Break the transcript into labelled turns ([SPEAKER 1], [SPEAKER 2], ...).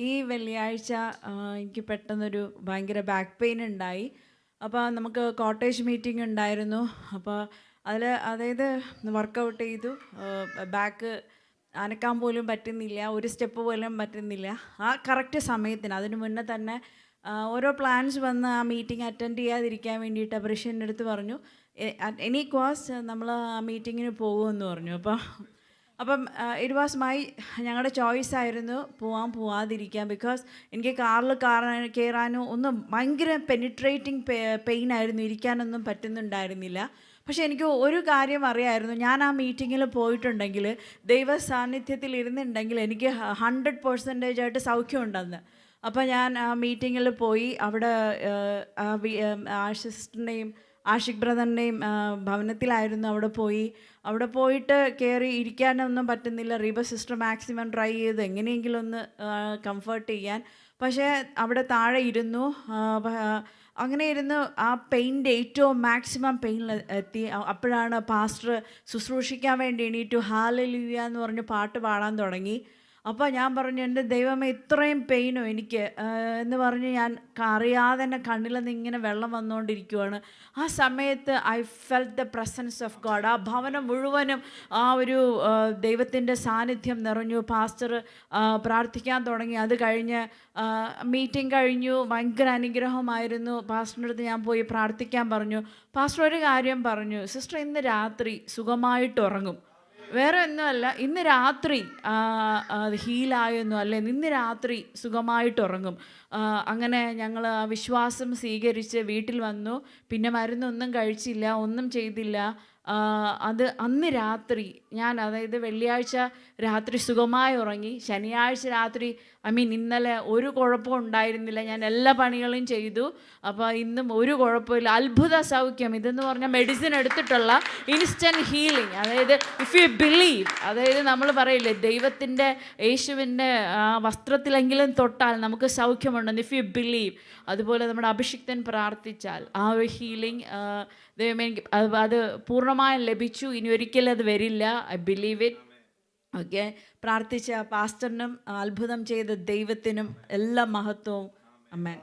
[SPEAKER 1] ഈ വെള്ളിയാഴ്ച എനിക്ക് പെട്ടെന്നൊരു ഭയങ്കര ബാക്ക് പെയിൻ ഉണ്ടായി. അപ്പോൾ നമുക്ക് കോട്ടേജ് മീറ്റിംഗ് ഉണ്ടായിരുന്നു. അപ്പോൾ അതായത് വർക്കൗട്ട് ചെയ്തു, ബാക്ക് അനക്കാൻ പോലും പറ്റുന്നില്ല, ഒരു സ്റ്റെപ്പ് പോലും പറ്റുന്നില്ല. ആ കറക്റ്റ് സമയത്തിന് അതിന് മുന്നേ തന്നെ ഓരോ പ്ലാൻസ് വന്ന് ആ മീറ്റിംഗ് അറ്റൻഡ് ചെയ്യാതിരിക്കാൻ വേണ്ടിയിട്ട് അബ്രിഷൻ്റെ അടുത്ത് പറഞ്ഞു, എനി കോസ്റ്റ് നമ്മൾ ആ മീറ്റിങ്ങിന് പോകുമെന്ന് പറഞ്ഞു. അപ്പം ഇറ്റ് വാസ് ഞങ്ങളുടെ ചോയ്സ് ആയിരുന്നു പോവാതിരിക്കാം. ബിക്കോസ് എനിക്ക് കാറിൽ കയറാനോ ഒന്നും ഭയങ്കര പെനിട്രേറ്റിംഗ് പെയിൻ ആയിരുന്നു, ഇരിക്കാനൊന്നും പറ്റുന്നുണ്ടായിരുന്നില്ല. പക്ഷേ എനിക്ക് ഒരു കാര്യം അറിയാമായിരുന്നു, ഞാൻ ആ മീറ്റിങ്ങിൽ പോയിട്ടുണ്ടെങ്കിൽ, ദൈവ സാന്നിധ്യത്തിൽ ഇരുന്നുണ്ടെങ്കിൽ എനിക്ക് 100% സൗഖ്യമുണ്ടെന്ന്. അപ്പോൾ ഞാൻ ആ മീറ്റിങ്ങിൽ പോയി. അവിടെ സിസ്റ്ററിൻ്റെയും ആഷിഖ് ബ്രദറിൻ്റെയും ഭവനത്തിലായിരുന്നു. അവിടെ പോയിട്ട് കയറി ഇരിക്കാനൊന്നും പറ്റുന്നില്ല. റീബ സിസ്റ്റർ മാക്സിമം ട്രൈ ചെയ്ത് എങ്ങനെയെങ്കിലും ഒന്ന് കംഫർട്ട് ചെയ്യാൻ. പക്ഷേ അവിടെ താഴെ ഇരുന്നു. അങ്ങനെ ഇരുന്ന് ആ പെയിൻ്റെ ഏറ്റവും മാക്സിമം പെയിനിൽ എത്തി. അപ്പോഴാണ് പാസ്റ്റർ ശുശ്രൂഷിക്കാൻ വേണ്ടി എണീറ്റു ഹല്ലേലൂയ എന്ന് പറഞ്ഞ് പാട്ട് പാടാൻ തുടങ്ങി. അപ്പോൾ ഞാൻ പറഞ്ഞു, എൻ്റെ ദൈവമേ ഇത്രയും പെയിനോ എനിക്ക് എന്ന് പറഞ്ഞ് ഞാൻ അറിയാതെ തന്നെ കണ്ണിൽ നിന്ന് ഇങ്ങനെ വെള്ളം വന്നുകൊണ്ടിരിക്കുവാണ്. ആ സമയത്ത് I felt the presence of God. ആ ഭവനം മുഴുവനും ആ ഒരു ദൈവത്തിൻ്റെ സാന്നിധ്യം നിറഞ്ഞു. പാസ്റ്റർ പ്രാർത്ഥിക്കാൻ തുടങ്ങി. അത് കഴിഞ്ഞ് മീറ്റിംഗ് കഴിഞ്ഞു. ഭയങ്കര അനുഗ്രഹമായിരുന്നു. പാസ്റ്ററിൻ്റെ അടുത്ത് ഞാൻ പോയി പ്രാർത്ഥിക്കാൻ പറഞ്ഞു. പാസ്റ്റർ ഒരു കാര്യം പറഞ്ഞു, സിസ്റ്റർ ഇന്ന് രാത്രി സുഖമായിട്ട് ഉറങ്ങും, വേറെ ഒന്നുമല്ല, ഇന്ന് രാത്രി ഹീലായൊന്നും അല്ലേ, ഇന്ന് രാത്രി സുഖമായിട്ട് ഉറങ്ങും. അങ്ങനെ ഞങ്ങൾ ആ വിശ്വാസം സ്വീകരിച്ച് വീട്ടിൽ വന്നു. പിന്നെ മരുന്നൊന്നും കഴിച്ചില്ല, ഒന്നും ചെയ്തില്ല. അത് അന്ന് രാത്രി അതായത് വെള്ളിയാഴ്ച രാത്രി സുഖമായി ഉറങ്ങി. ശനിയാഴ്ച രാത്രി ഇന്നലെ ഒരു കുഴപ്പവും ഉണ്ടായിരുന്നില്ല, ഞാൻ എല്ലാ പണികളും ചെയ്തു. അപ്പോൾ ഇന്നും ഒരു കുഴപ്പമില്ല, അത്ഭുത സൗഖ്യം. ഇതെന്ന് പറഞ്ഞാൽ മെഡിസിൻ എടുത്തിട്ടുള്ള ഇൻസ്റ്റൻറ്റ് ഹീലിംഗ്. അതായത് ഇഫ് യു ബിലീവ്, അതായത് നമ്മൾ പറയില്ലേ യേശുവിൻ്റെ വസ്ത്രത്തിലെങ്കിലും തൊട്ടാൽ നമുക്ക് സൗഖ്യമുണ്ടെന്ന്. ഇഫ് യു ബിലീവ്, അതുപോലെ നമ്മുടെ അഭിഷിക്തൻ പ്രാർത്ഥിച്ചാൽ ആ ഒരു ഹീലിംഗ് ദൈവമേ അത് പൂർണ്ണമായും ലഭിച്ചു. ഇനി ഒരിക്കലും അത് വരില്ല. I believe it. ഓക്കെ, പ്രാർത്ഥിച്ച പാസ്റ്ററിനും അത്ഭുതം ചെയ്ത ദൈവത്തിനും എല്ലാ മഹത്വവും. ആമേൻ.